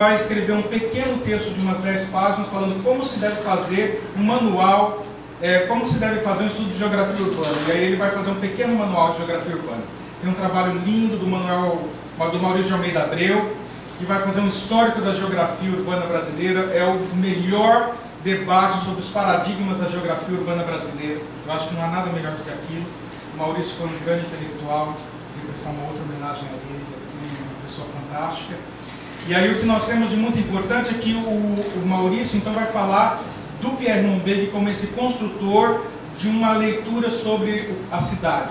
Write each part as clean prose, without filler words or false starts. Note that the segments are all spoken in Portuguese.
vai escrever um pequeno texto de umas 10 páginas falando como se deve fazer um manual, como se deve fazer um estudo de geografia urbana. E aí ele vai fazer um pequeno manual de geografia urbana. Tem um trabalho lindo do Maurício de Almeida Abreu, que vai fazer um histórico da geografia urbana brasileira. É o melhor debate sobre os paradigmas da geografia urbana brasileira. Eu acho que não há nada melhor do que aquilo. O Maurício foi um grande intelectual, queria prestar uma outra homenagem a ele, uma pessoa fantástica. E aí o que nós temos de muito importante é que o Maurício então vai falar do Pierre Monbeg como esse construtor de uma leitura sobre a cidade,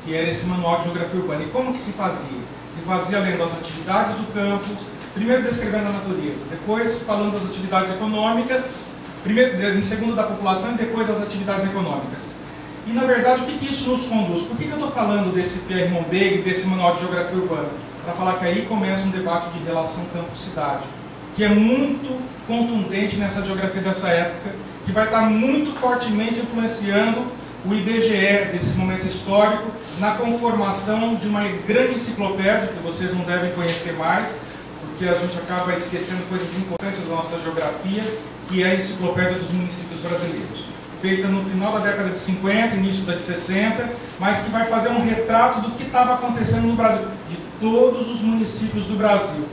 que era esse manual de geografia urbana. E como que se fazia? Se fazia lendo as atividades do campo, primeiro descrevendo a natureza, depois falando das atividades econômicas, primeiro, em segundo da população e depois das atividades econômicas. E na verdade o que isso nos conduz? Por que eu estou falando desse Pierre Monbeg, desse manual de geografia urbana? Para falar que aí começa um debate de relação campo-cidade, que é muito contundente nessa geografia dessa época, que vai estar muito fortemente influenciando o IBGE desse momento histórico na conformação de uma grande enciclopédia, que vocês não devem conhecer mais, porque a gente acaba esquecendo coisas importantes da nossa geografia, que é a Enciclopédia dos Municípios Brasileiros, feita no final da década de 50, início da de 60, mas que vai fazer um retrato do que estava acontecendo no Brasil, de todos os municípios do Brasil.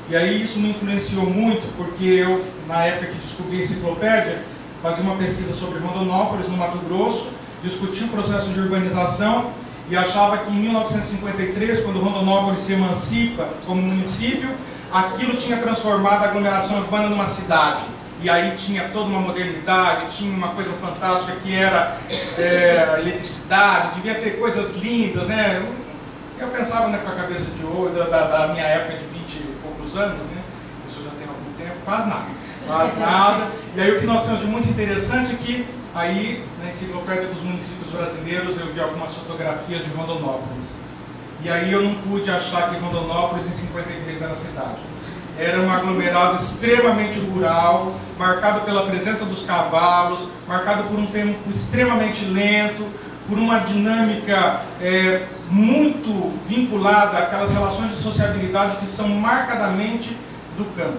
E aí isso me influenciou muito, porque eu, na época que descobri a enciclopédia, fazia uma pesquisa sobre Rondonópolis, no Mato Grosso, discutia o processo de urbanização e achava que em 1953, quando Rondonópolis se emancipa como município, aquilo tinha transformado a aglomeração urbana numa cidade. E aí tinha toda uma modernidade, tinha uma coisa fantástica que era eletricidade, devia ter coisas lindas, né? Eu pensava, né, com a cabeça de ouro da minha época de 20 e poucos anos, né? Isso já tem algum tempo, quase nada. Quase nada. E aí o que nós temos de muito interessante é que aí, na Enciclopédia dos Municípios Brasileiros, eu vi algumas fotografias de Rondonópolis. E aí eu não pude achar que Rondonópolis em 53 era cidade. Era um aglomerado extremamente rural, marcado pela presença dos cavalos, marcado por um tempo extremamente lento, por uma dinâmica muito vinculada àquelas relações de sociabilidade que são marcadamente do campo.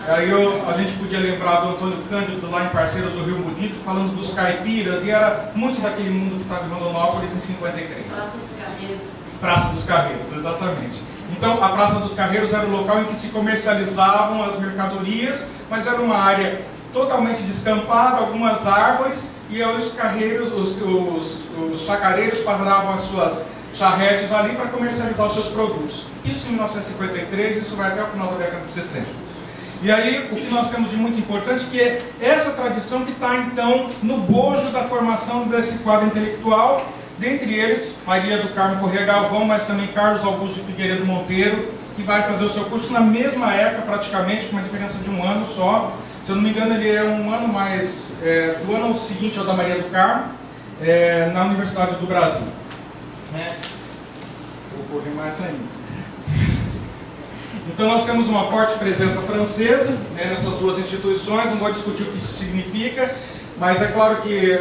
Aí a gente podia lembrar do Antônio Cândido lá em Parceiros do Rio Bonito, falando dos caipiras, e era muito daquele mundo que estava em Rondonópolis em 53. Praça dos Carreiros. Praça dos Carreiros, exatamente. Então a Praça dos Carreiros era o local em que se comercializavam as mercadorias, mas era uma área totalmente descampada, algumas árvores, e os carreiros, os chacareiros paravam as suas charretes ali para comercializar os seus produtos. Isso em 1953, isso vai até o final da década de 60. E aí o que nós temos de muito importante que é essa tradição que está então no bojo da formação desse quadro intelectual, dentre eles Maria do Carmo Corrêa Galvão, mas também Carlos Augusto de Figueiredo Monteiro, que vai fazer o seu curso na mesma época praticamente, com uma diferença de um ano só. Se eu não me engano, ele é um ano mais, do ano seguinte ao da Maria do Carmo, na Universidade do Brasil. Vou correr mais ainda. Então nós temos uma forte presença francesa, nessas duas instituições, não vou discutir o que isso significa, mas é claro que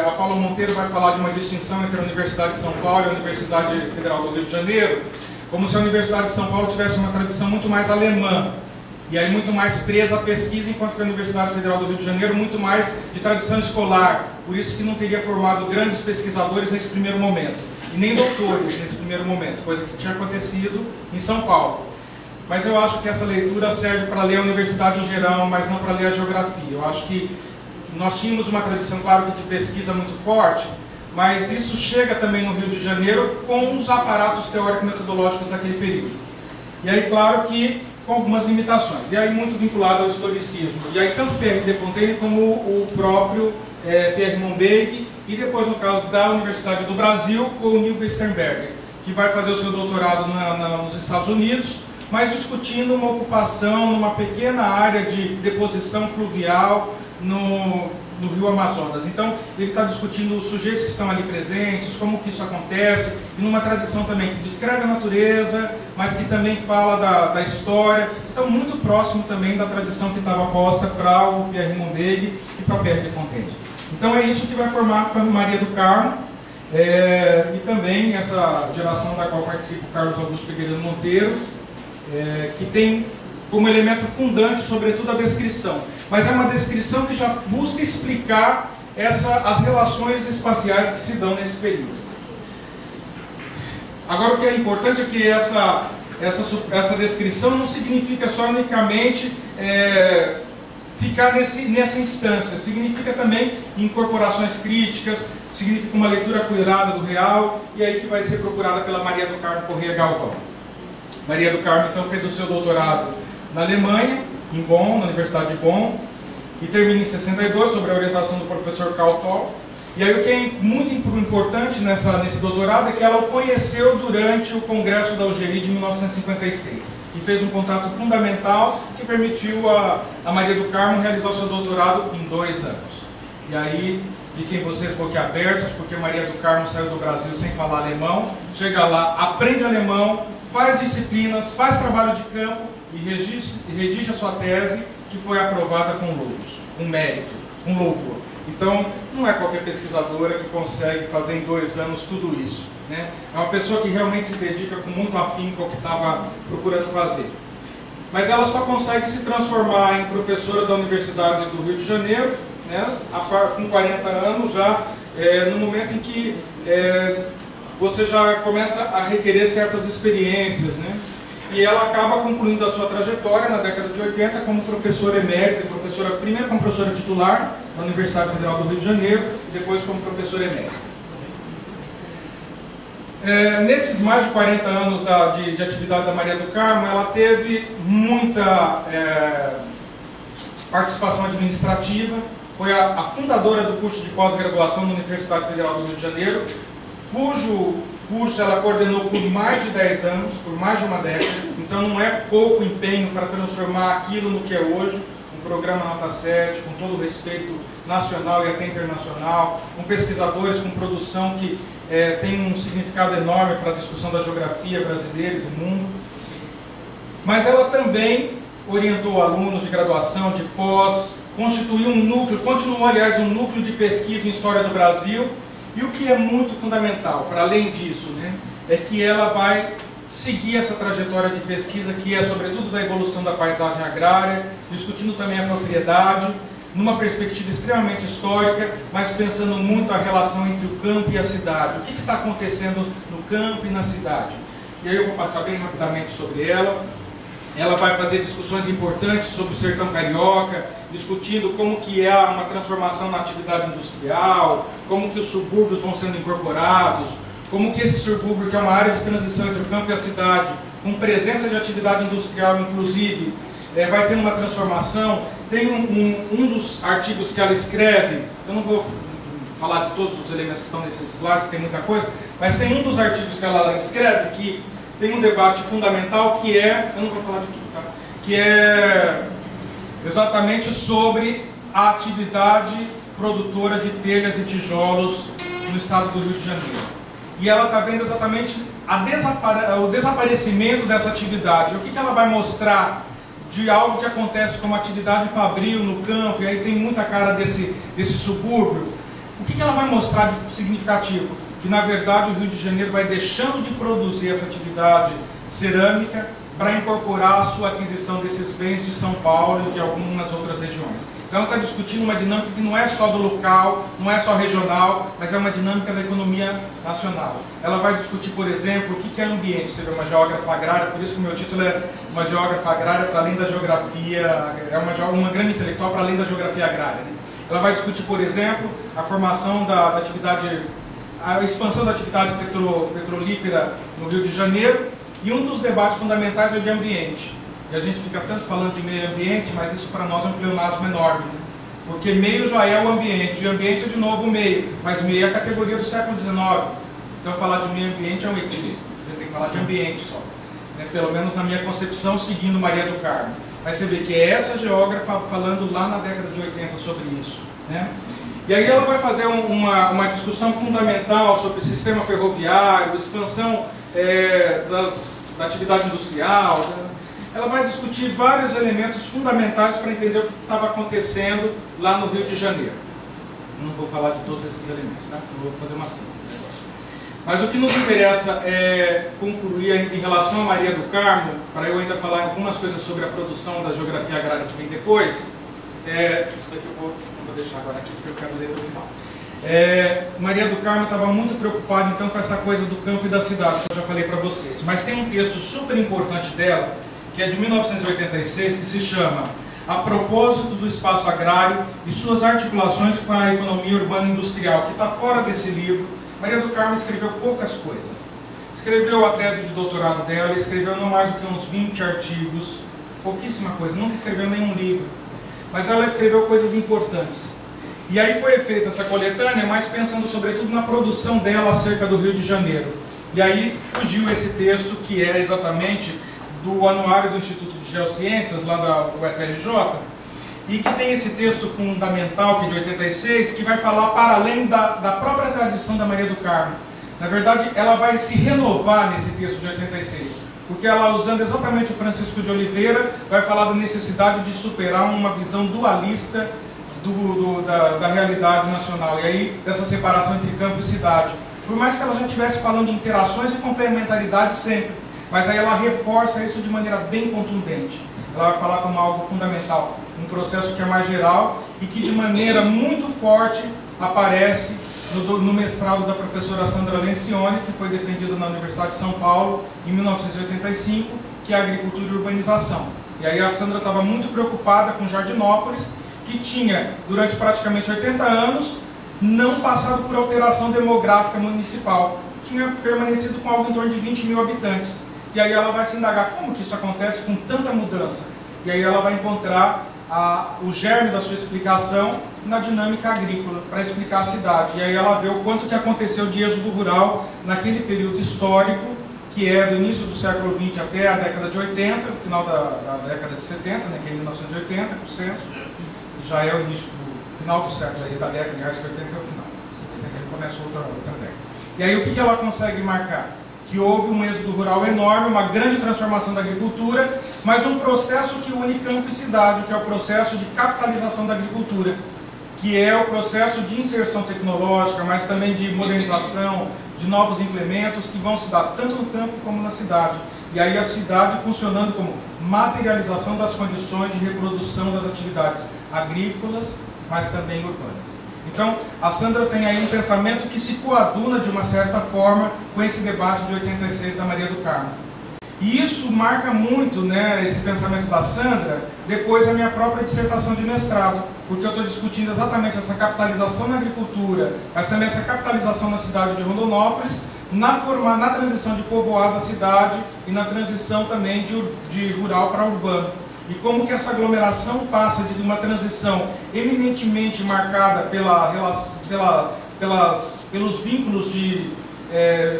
a Paula Monteiro vai falar de uma distinção entre a Universidade de São Paulo e a Universidade Federal do Rio de Janeiro, como se a Universidade de São Paulo tivesse uma tradição muito mais alemã, e aí muito mais presa à pesquisa, enquanto que a Universidade Federal do Rio de Janeiro muito mais de tradição escolar, por isso que não teria formado grandes pesquisadores nesse primeiro momento, e nem doutores nesse primeiro momento, coisa que tinha acontecido em São Paulo. Mas eu acho que essa leitura serve para ler a universidade em geral, mas não para ler a geografia. Eu acho que nós tínhamos uma tradição, claro, de pesquisa muito forte, mas isso chega também no Rio de Janeiro com os aparatos teórico-metodológicos daquele período. E aí, claro que com algumas limitações, e aí muito vinculado ao historicismo. E aí tanto Pierre de Fontaine como o próprio Pierre Monbeg, e depois no caso da Universidade do Brasil, com o Neil Sternberger, que vai fazer o seu doutorado nos Estados Unidos, mas discutindo uma ocupação numa pequena área de deposição fluvial no Rio Amazonas. Então, ele está discutindo os sujeitos que estão ali presentes, como que isso acontece, e numa tradição também que descreve a natureza, mas que também fala da história. Então, muito próximo também da tradição que estava posta para o Pierre Monbeg e para Pierre de Fontaine. Então, é isso que vai formar a Maria do Carmo, e também essa geração da qual participa o Carlos Augusto Figueiredo Monteiro, que tem como elemento fundante, sobretudo a descrição. Mas é uma descrição que já busca explicar as relações espaciais que se dão nesse período. Agora, o que é importante é que essa descrição não significa só unicamente ficar nessa instância, significa também incorporações críticas, significa uma leitura cuidada do real, e aí que vai ser procurada pela Maria do Carmo Corrêa Galvão. Maria do Carmo, então, fez o seu doutorado na Alemanha, em Bonn, na Universidade de Bonn, e termina em 62, sob a orientação do professor Karl Toll. E aí o que é muito importante nesse doutorado é que ela o conheceu durante o Congresso da Algérie de 1956, e fez um contato fundamental que permitiu a Maria do Carmo realizar o seu doutorado em 2 anos. E aí, fiquem vocês boquiabertos, porque Maria do Carmo saiu do Brasil sem falar alemão, chega lá, aprende alemão, faz disciplinas, faz trabalho de campo e redige a sua tese, que foi aprovada com louros, com mérito, com louvor. Então, não é qualquer pesquisadora que consegue fazer em 2 anos tudo isso, né? É uma pessoa que realmente se dedica com muito afinco ao que estava procurando fazer. Mas ela só consegue se transformar em professora da Universidade do Rio de Janeiro, né, com 40 anos, já no momento em que você já começa a requerer certas experiências, né? E ela acaba concluindo a sua trajetória na década de 80 como professora emérita, primeiro como professora titular na Universidade Federal do Rio de Janeiro, e depois como professora emérita. Nesses mais de 40 anos de atividade da Maria do Carmo, ela teve muita participação administrativa, foi a fundadora do curso de pós-graduação na Universidade Federal do Rio de Janeiro, cujo curso ela coordenou por mais de 10 anos, por mais de uma década, então não é pouco empenho para transformar aquilo no que é hoje, um programa nota 7, com todo o respeito nacional e até internacional, com pesquisadores com produção que tem um significado enorme para a discussão da geografia brasileira e do mundo. Mas ela também orientou alunos de graduação, de pós, constituiu um núcleo, continuou aliás um núcleo de pesquisa em História do Brasil. E o que é muito fundamental, para além disso, né, é que ela vai seguir essa trajetória de pesquisa, que é sobretudo da evolução da paisagem agrária, discutindo também a propriedade, numa perspectiva extremamente histórica, mas pensando muito a relação entre o campo e a cidade. O que está acontecendo no campo e na cidade? E aí eu vou passar bem rapidamente sobre ela. Ela vai fazer discussões importantes sobre o sertão carioca, discutindo como que é uma transformação na atividade industrial, como que os subúrbios vão sendo incorporados, como que esse subúrbio, que é uma área de transição entre o campo e a cidade, com presença de atividade industrial, inclusive, vai ter uma transformação. Tem um dos artigos que ela escreve, eu não vou falar de todos os elementos que estão nesses slides, tem muita coisa, mas tem um dos artigos que ela escreve que tem um debate fundamental que eu não vou falar de tudo, tá? Que é exatamente sobre a atividade produtora de telhas e tijolos no estado do Rio de Janeiro. E ela está vendo exatamente o desaparecimento dessa atividade. O que ela vai mostrar de algo que acontece como atividade fabril no campo, e aí tem muita cara desse subúrbio. O que ela vai mostrar de significativo? Que na verdade o Rio de Janeiro vai deixando de produzir essa atividade cerâmica para incorporar a sua aquisição desses bens de São Paulo e de algumas outras regiões. Então ela está discutindo uma dinâmica que não é só do local, não é só regional, mas é uma dinâmica da economia nacional. Ela vai discutir, por exemplo, o que é ambiente. Você vê uma geógrafa agrária, por isso que o meu título é uma geógrafa agrária para além da geografia, é uma grande intelectual para além da geografia agrária, né? Ela vai discutir, por exemplo, a formação da atividade, a expansão da atividade petrolífera no Rio de Janeiro, e um dos debates fundamentais é o de ambiente. E a gente fica tanto falando de meio ambiente, mas isso para nós é um pleonasmo enorme, né? Porque meio já é o ambiente, e ambiente é de novo o meio, mas meio é a categoria do século XIX. Então falar de meio ambiente é um equilíbrio, a gente tem que falar de ambiente só, né? Pelo menos na minha concepção, seguindo Maria do Carmo. Mas você vê que é essa geógrafa falando lá na década de 80 sobre isso, né? E aí ela vai fazer uma discussão fundamental sobre sistema ferroviário, expansão da atividade industrial, né? Ela vai discutir vários elementos fundamentais para entender o que estava acontecendo lá no Rio de Janeiro. Não vou falar de todos esses elementos, tá? Eu vou fazer uma síntese. Mas o que nos interessa é concluir em relação a Maria do Carmo, para eu ainda falar algumas coisas sobre a produção da geografia agrária que vem depois. Isso daqui eu não vou deixar agora aqui, porque eu quero ler no final. Maria do Carmo estava muito preocupada então com essa coisa do campo e da cidade, que eu já falei para vocês. Mas tem um texto super importante dela, que é de 1986, que se chama A propósito do espaço agrário e suas articulações com a economia urbana industrial, que está fora desse livro. Maria do Carmo escreveu poucas coisas. Escreveu a tese de doutorado dela, escreveu não mais do que uns 20 artigos, pouquíssima coisa, nunca escreveu nenhum livro. Mas ela escreveu coisas importantes. E aí foi feita essa coletânea, mas pensando sobretudo na produção dela acerca do Rio de Janeiro. E aí surgiu esse texto, que é exatamente do Anuário do Instituto de Geociências, lá da UFRJ, e que tem esse texto fundamental, que é de 86, que vai falar para além da própria tradição da Maria do Carmo. Na verdade, ela vai se renovar nesse texto de 86, porque ela, usando exatamente o Francisco de Oliveira, vai falar da necessidade de superar uma visão dualista da realidade nacional, e aí dessa separação entre campo e cidade. Por mais que ela já estivesse falando de interações e complementaridade sempre, mas aí ela reforça isso de maneira bem contundente. Ela vai falar como algo fundamental, um processo que é mais geral e que de maneira muito forte aparece no mestrado da professora Sandra Lencioni, que foi defendido na Universidade de São Paulo em 1985, que é a agricultura e urbanização. E aí a Sandra estava muito preocupada com Jardinópolis, que tinha, durante praticamente 80 anos, não passado por alteração demográfica municipal. Tinha permanecido com algo em torno de 20 mil habitantes. E aí ela vai se indagar como que isso acontece com tanta mudança. E aí ela vai encontrar o germe da sua explicação na dinâmica agrícola, para explicar a cidade. E aí ela vê o quanto que aconteceu de êxodo rural naquele período histórico, que é do início do século XX até a década de 80, no final da década de 70, né, que é 1980, por censo. Já é o início do final do século, aí, da década, aliás, que 80 é o final. 70 começa outra década. E aí o que ela consegue marcar? Que houve um êxodo rural enorme, uma grande transformação da agricultura, mas um processo que une campo e cidade, que é o processo de capitalização da agricultura, que é o processo de inserção tecnológica, mas também de modernização, de novos implementos que vão se dar tanto no campo como na cidade. E aí a cidade funcionando como materialização das condições de reprodução das atividades agrícolas, mas também urbanas. Então, a Sandra tem aí um pensamento que se coaduna de uma certa forma com esse debate de 86 da Maria do Carmo. E isso marca muito, né, esse pensamento da Sandra, depois a minha própria dissertação de mestrado, porque eu estou discutindo exatamente essa capitalização na agricultura, mas também essa capitalização na cidade de Rondonópolis, na transição de povoado à cidade e na transição também de rural para urbano. E como que essa aglomeração passa de uma transição eminentemente marcada pelos vínculos de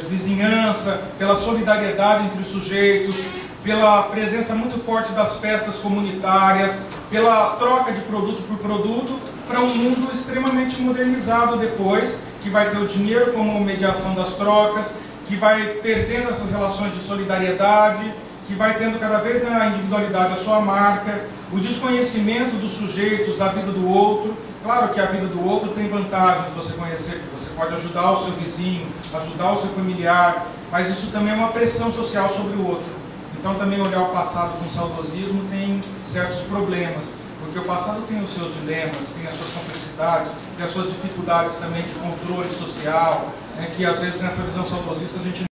vizinhança, pela solidariedade entre os sujeitos, pela presença muito forte das festas comunitárias, pela troca de produto por produto, para um mundo extremamente modernizado depois, que vai ter o dinheiro como mediação das trocas, que vai perdendo essas relações de solidariedade, que vai tendo cada vez na individualidade a sua marca, o desconhecimento dos sujeitos, da vida do outro. Claro que a vida do outro tem vantagens, você conhecer, que você pode ajudar o seu vizinho, ajudar o seu familiar, mas isso também é uma pressão social sobre o outro. Então também olhar o passado com saudosismo tem certos problemas, porque o passado tem os seus dilemas, tem as suas complexidades, tem as suas dificuldades também de controle social, né, que às vezes nessa visão saudosista a gente